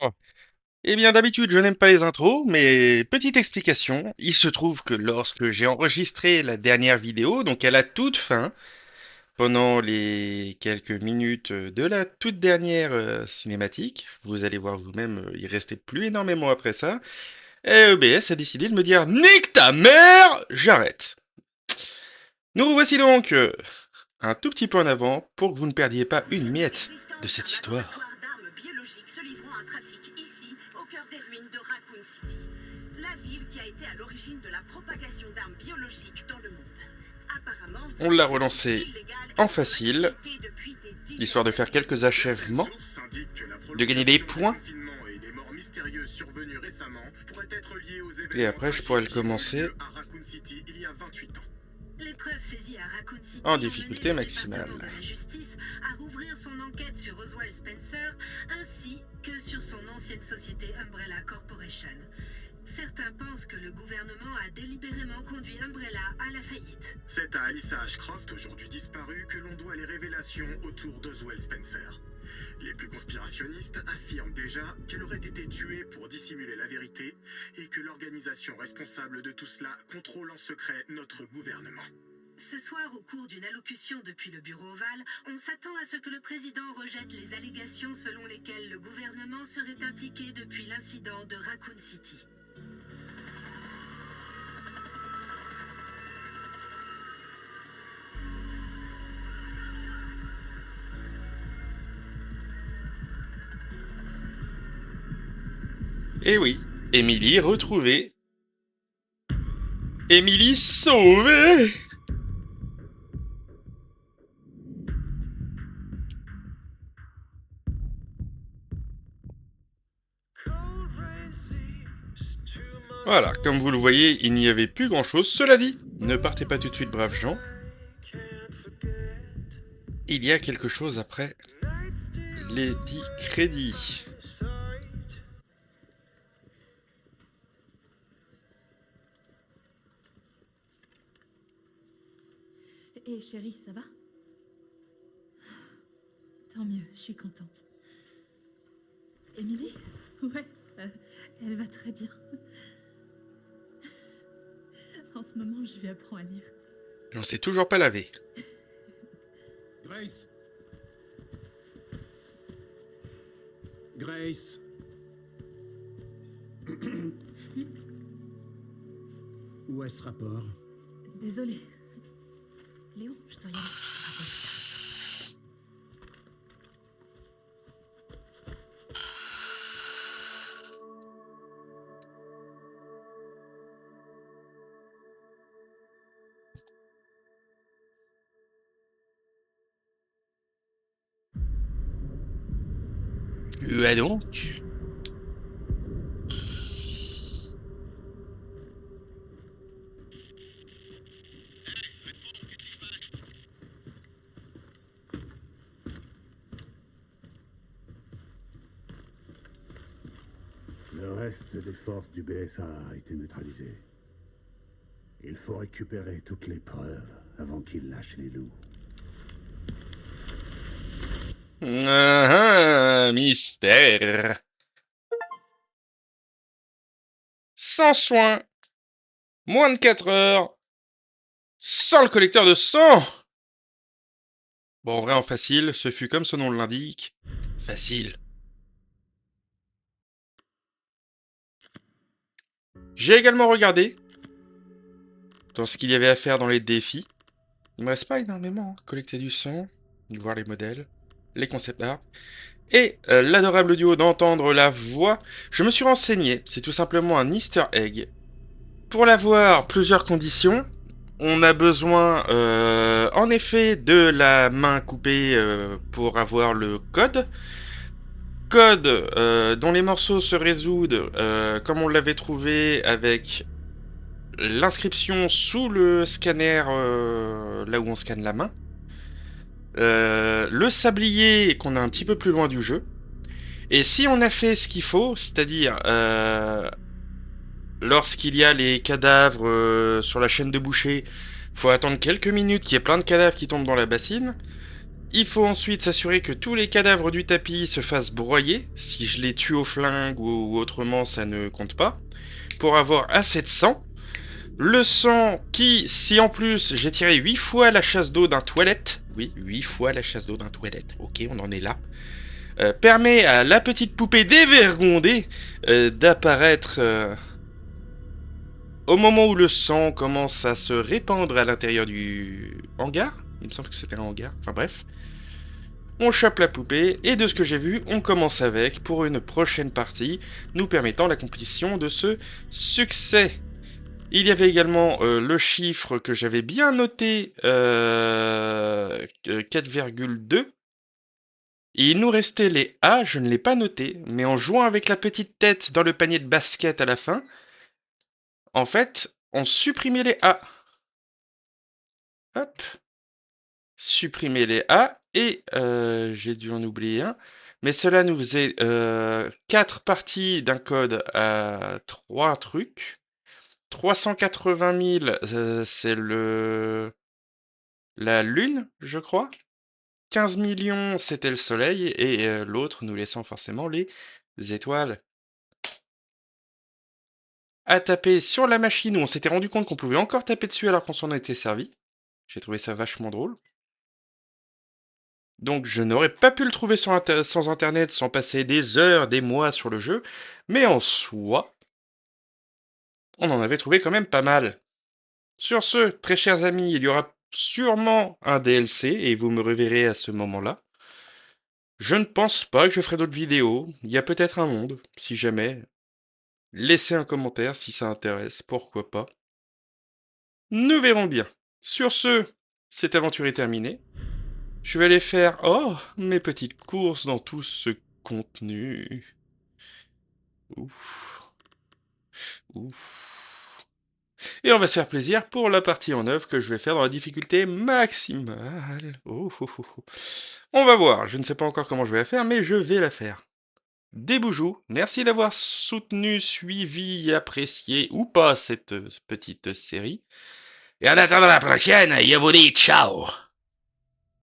Oh. Eh bien, d'habitude, je n'aime pas les intros, mais petite explication, il se trouve que lorsque j'ai enregistré la dernière vidéo, donc à la toute fin, pendant les quelques minutes de la toute dernière cinématique, vous allez voir vous-même, il restait plus énormément après ça, et EBS a décidé de me dire nique ta mère, j'arrête. Nous revoici donc un tout petit peu en avant pour que vous ne perdiez pas une miette de cette histoire. Laboratoire d'armes biologiques se livrant à un trafic ici, au cœur des ruines de Raccoon City. La ville qui a été à l'origine de la propagation d'armes biologiques dans le monde. Apparemment, On l'a ce site relancé illégal en est en facile, activité depuis des histoire dizaines de faire d'années. quelques Certaines achèvements, sources indiquent que la de gagner des prolongation des points, confinements et des morts mystérieuses survenues récemment pourraient être liées aux et événements après je pourrais tragiques le qui ont eu commencer lieu à Raccoon City il y a 28 ans. Les preuves saisies à Raccoon City en ont mené difficulté le département maximale. de la justice à rouvrir son enquête sur Oswald Spencer ainsi que sur son ancienne société Umbrella Corporation. Certains pensent que le gouvernement a délibérément conduit Umbrella à la faillite. C'est à Alyssa Ashcroft, aujourd'hui disparue, que l'on doit les révélations autour d'Oswald Spencer. Les plus conspirationnistes affirment déjà qu'elle aurait été tuée pour dissimuler la vérité et que l'organisation responsable de tout cela contrôle en secret notre gouvernement. Ce soir, au cours d'une allocution depuis le bureau ovale, on s'attend à ce que le président rejette les allégations selon lesquelles le gouvernement serait impliqué depuis l'incident de Raccoon City. Et oui, Émilie retrouvée. Émilie sauvée. Voilà, comme vous le voyez, il n'y avait plus grand-chose. Cela dit, ne partez pas tout de suite, braves gens. Il y a quelque chose après les 10 crédits. Et chérie, ça va? Tant mieux, je suis contente. Émilie? Ouais, elle va très bien. En ce moment, je lui apprends à lire. On s'est toujours pas lavé. Grace Grace Où est ce rapport? Désolée. Léon, je dois y aller, je te rappelle plus tard. Donc. Le reste des forces du BSA a été neutralisé. Il faut récupérer toutes les preuves avant qu'il lâche les loups. Mystère. Sans soin. Moins de 4 heures. Sans le collecteur de sang. Bon, en vrai, en facile, ce fut comme son nom l'indique. Facile. J'ai également regardé dans ce qu'il y avait à faire dans les défis. Il me reste pas énormément. Collecter du sang, voir les modèles, les concept art. Et l'adorable duo d'entendre la voix. Je me suis renseigné. C'est tout simplement un easter egg. Pour l'avoir, plusieurs conditions. On a besoin en effet de la main coupée pour avoir le code. Code dont les morceaux se résoudent comme on l'avait trouvé avec l'inscription sous le scanner là où on scanne la main. Le sablier qu'on a un petit peu plus loin du jeu. Et si on a fait ce qu'il faut, c'est-à-dire lorsqu'il y a les cadavres sur la chaîne de boucher, faut attendre quelques minutes qu'il y ait plein de cadavres qui tombent dans la bassine. Il faut ensuite s'assurer que tous les cadavres du tapis se fassent broyer. Si je les tue au flingue ou autrement, ça ne compte pas. Pour avoir assez de sang. Le sang qui, si en plus j'ai tiré 8 fois la chasse d'eau d'un toilette, oui, 8 fois la chasse d'eau d'un toilette, ok, on en est là, permet à la petite poupée dévergondée d'apparaître au moment où le sang commence à se répandre à l'intérieur du hangar. Il me semble que c'était un hangar, enfin bref. On chope la poupée, et de ce que j'ai vu, on commence avec pour une prochaine partie, nous permettant l'accomplissement de ce succès. Il y avait également le chiffre que j'avais bien noté, 4,2. Et il nous restait les A, je ne l'ai pas noté, mais en jouant avec la petite tête dans le panier de basket à la fin, en fait, on supprimait les A. Hop, supprimer les A, et j'ai dû en oublier un, mais cela nous faisait 4 parties d'un code à 3 trucs. 380 000, c'est la Lune, je crois. 15 millions, c'était le Soleil, et l'autre nous laissant forcément les étoiles. À taper sur la machine où on s'était rendu compte qu'on pouvait encore taper dessus alors qu'on s'en était servi. J'ai trouvé ça vachement drôle. Donc je n'aurais pas pu le trouver sans internet, sans passer des heures, des mois sur le jeu, mais en soi, on en avait trouvé quand même pas mal. Sur ce, très chers amis, il y aura sûrement un DLC et vous me reverrez à ce moment-là. Je ne pense pas que je ferai d'autres vidéos. Il y a peut-être un monde, si jamais. Laissez un commentaire si ça intéresse, pourquoi pas. Nous verrons bien. Sur ce, cette aventure est terminée. Je vais aller faire, mes petites courses dans tout ce contenu. Ouf. Ouf. Et on va se faire plaisir pour la partie en œuvre que je vais faire dans la difficulté maximale. On va voir, je ne sais pas encore comment je vais la faire, mais je vais la faire. Des boujous, merci d'avoir soutenu, suivi, apprécié ou pas cette petite série. Et en attendant la prochaine, je vous dis ciao!